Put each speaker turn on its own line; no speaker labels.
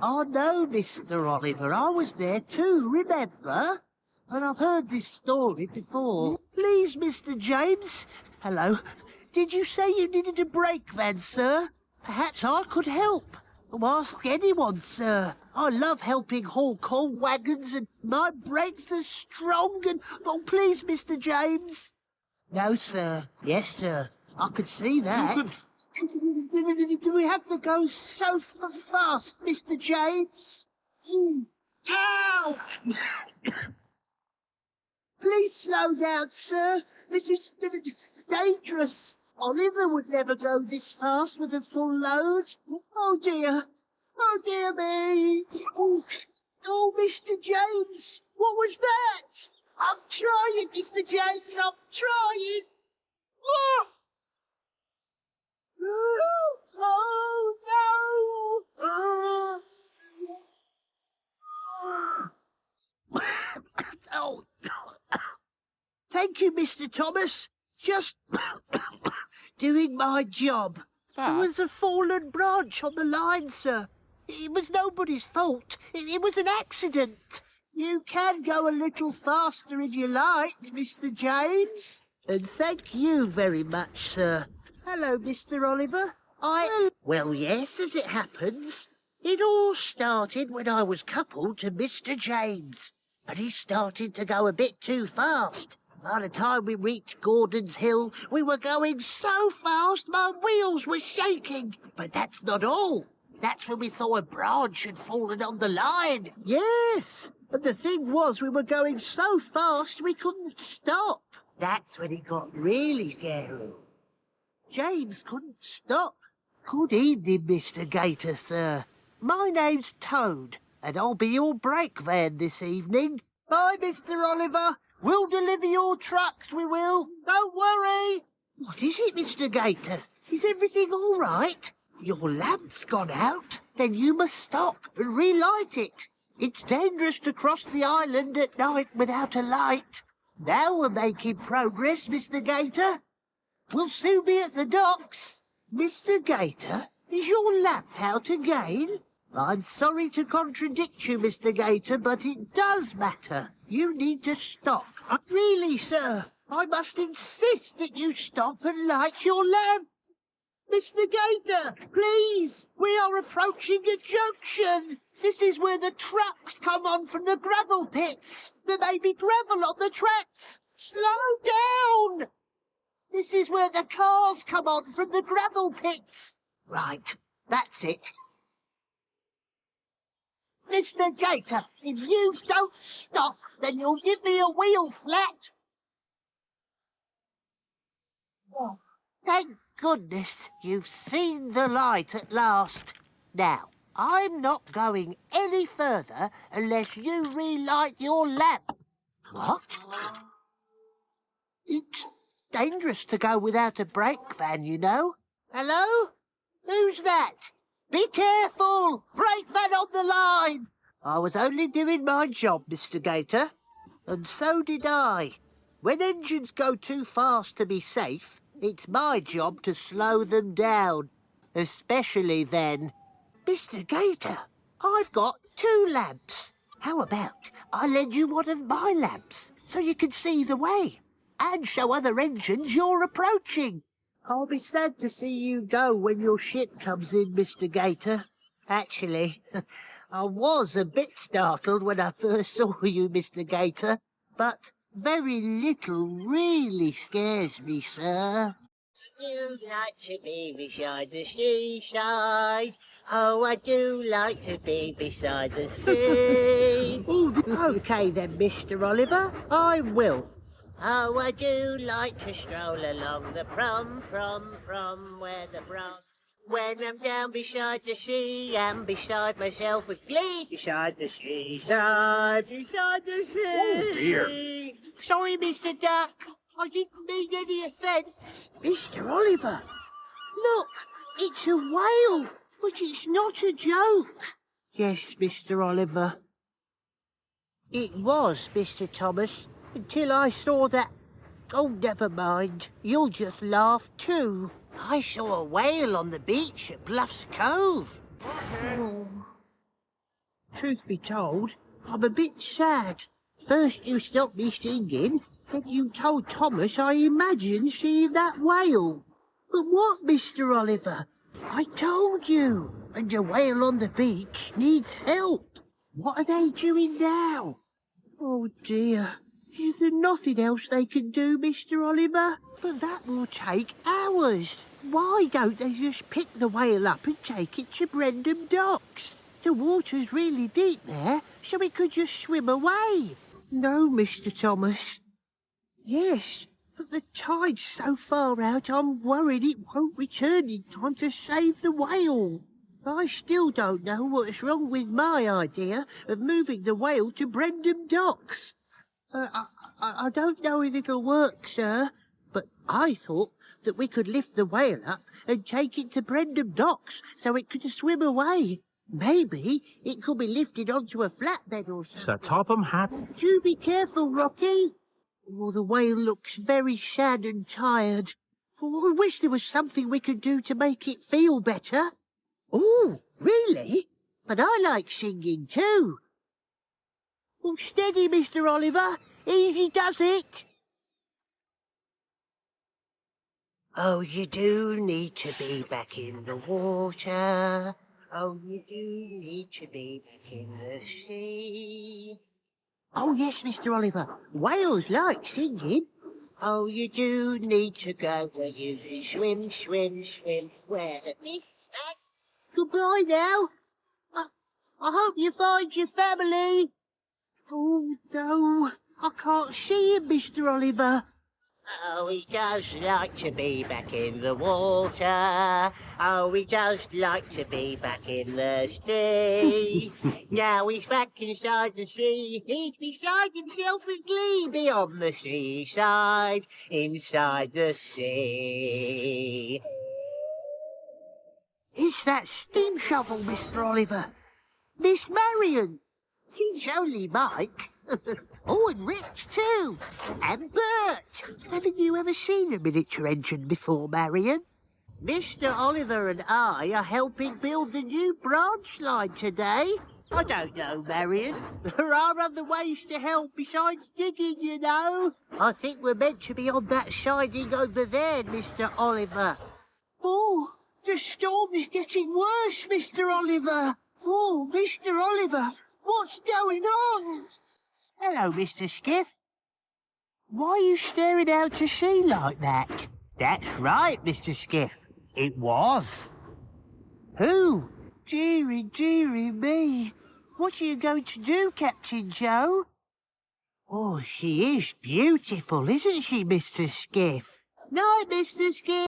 I know, Mr. Oliver. I was there too, remember? And I've heard this story before. Please, Mr. James. Hello. Did you say you needed a brake van, sir? Perhaps I could help. Ask anyone, sir. I love helping haul coal wagons and my brakes are strong and... Oh, please, Mr. James. No, sir. Yes, sir. I could see that. Do we have to go so fast, Mr. James? Ow! Please slow down, sir. This is dangerous. Oliver would never go this fast with a full load. Oh, dear. Oh, dear me. Oh, Mr. James, what was that? I'm trying, Mr. James, I'm trying. Oh, oh no. Oh. Thank you, Mr. Thomas. Just doing my job. There was a fallen branch on the line, sir. It was nobody's fault. It was an accident. You can go a little faster if you like, Mr. James. And thank you very much, sir. Hello, Mr. Oliver. Well, yes, as it happens. It all started when I was coupled to Mr. James. But he started to go a bit too fast. By the time we reached Gordon's Hill, we were going so fast my wheels were shaking. But that's not all. That's when we saw a branch had fallen on the line. Yes, and the thing was we were going so fast we couldn't stop. That's when it got really scary. James couldn't stop. Good evening, Mr. Gator, sir. My name's Toad, and I'll be your brake van this evening. Bye, Mr. Oliver. We'll deliver your trucks, we will. Don't worry. What is it, Mr. Gator? Is everything all right? Your lamp's gone out. Then you must stop and relight it. It's dangerous to cross the island at night without a light. Now we're making progress, Mr. Gator. We'll soon be at the docks. Mr. Gator, is your lamp out again? I'm sorry to contradict you, Mr. Gator, but it does matter. You need to stop. Really, sir, I must insist that you stop and light your lamp. Mr. Gator, please, we are approaching a junction. This is where the trucks come on from the gravel pits. There may be gravel on the tracks. Slow down. This is where the cars come on from the gravel pits. Right, that's it. Mr. Gator, if you don't stop, then you'll give me a wheel flat. Oh, thank goodness you've seen the light at last. Now, I'm not going any further unless you relight your lamp. What? It's dangerous to go without a brake van, you know. Hello? Who's that? Be careful! Brake van on the line! I was only doing my job, Mr. Gator. And so did I. When engines go too fast to be safe, it's my job to slow them down. Especially then. Mr. Gator, I've got 2 lamps. How about I lend you one of my lamps so you can see the way and show other engines you're approaching? I'll be sad to see you go when your ship comes in, Mr. Gator. Actually, I was a bit startled when I first saw you, Mr. Gator, but very little really scares me, sir. You like to be beside the seaside. Oh, I do like to be beside the sea. OK then, Mr. Oliver, I will. Oh, I do like to stroll along the prom, where the brom. When I'm down beside the sea and beside myself with glee. Beside the seaside, beside the sea.
Oh, dear.
Sorry, Mr. Duck. I didn't mean any offence. Mr. Oliver, look, it's a whale, but it's not a joke. Yes, Mr. Oliver. It was, Mr. Thomas, until I saw that... Oh, never mind. You'll just laugh too. I saw a whale on the beach at Bluff's Cove.
Okay.
Oh. Truth be told, I'm a bit sad. First you stopped me singing, then you told Thomas I imagined seeing that whale. But what, Mr. Oliver? I told you. And the whale on the beach needs help. What are they doing now? Oh dear. Is there nothing else they can do, Mr. Oliver? But that will take hours. Why don't they just pick the whale up and take it to Brendam Docks? The water's really deep there, so it could just swim away. No, Mr. Thomas. Yes, but the tide's so far out I'm worried it won't return in time to save the whale. I still don't know what's wrong with my idea of moving the whale to Brendam Docks. I don't know if it'll work, sir, but I thought that we could lift the whale up and take it to Brendam Docks so it could swim away. Maybe it could be lifted onto a flatbed or something.
Sir Topham had...
Do be careful, Rocky. Oh, the whale looks very sad and tired. Oh, I wish there was something we could do to make it feel better. Oh, really? But I like singing too. Oh, steady, Mr. Oliver. Easy does it. Oh, you do need to be back in the water. Oh, you do need to be back in the sea. Oh, yes, Mr. Oliver. Whales like singing. Oh, you do need to go where you can swim, swim, swim. Where the fish are. Goodbye now. I hope you find your family. Oh, no. I can't see him, Mr. Oliver. Oh, he does like to be back in the water. Oh, he does like to be back in the sea. Now he's back inside the sea. He's beside himself with glee beyond the seaside, inside the sea. It's that steam shovel, Mr. Oliver. Miss Marion. He's only Mike. Oh, and Rich too. And Bert. Haven't you ever seen a miniature engine before, Marion? Mr. Oliver and I are helping build the new branch line today. I don't know, Marion. There are other ways to help besides digging, you know. I think we're meant to be on that siding over there, Mr. Oliver. Oh, the storm's getting worse, Mr. Oliver. Oh, Mr. Oliver, what's going on? Hello, Mr. Skiff. Why are you staring out to sea like that? That's right, Mr. Skiff. It was. Who? Dearie, dearie me. What are you going to do, Captain Joe? Oh, she is beautiful, isn't she, Mr. Skiff? Night, Mr. Skiff.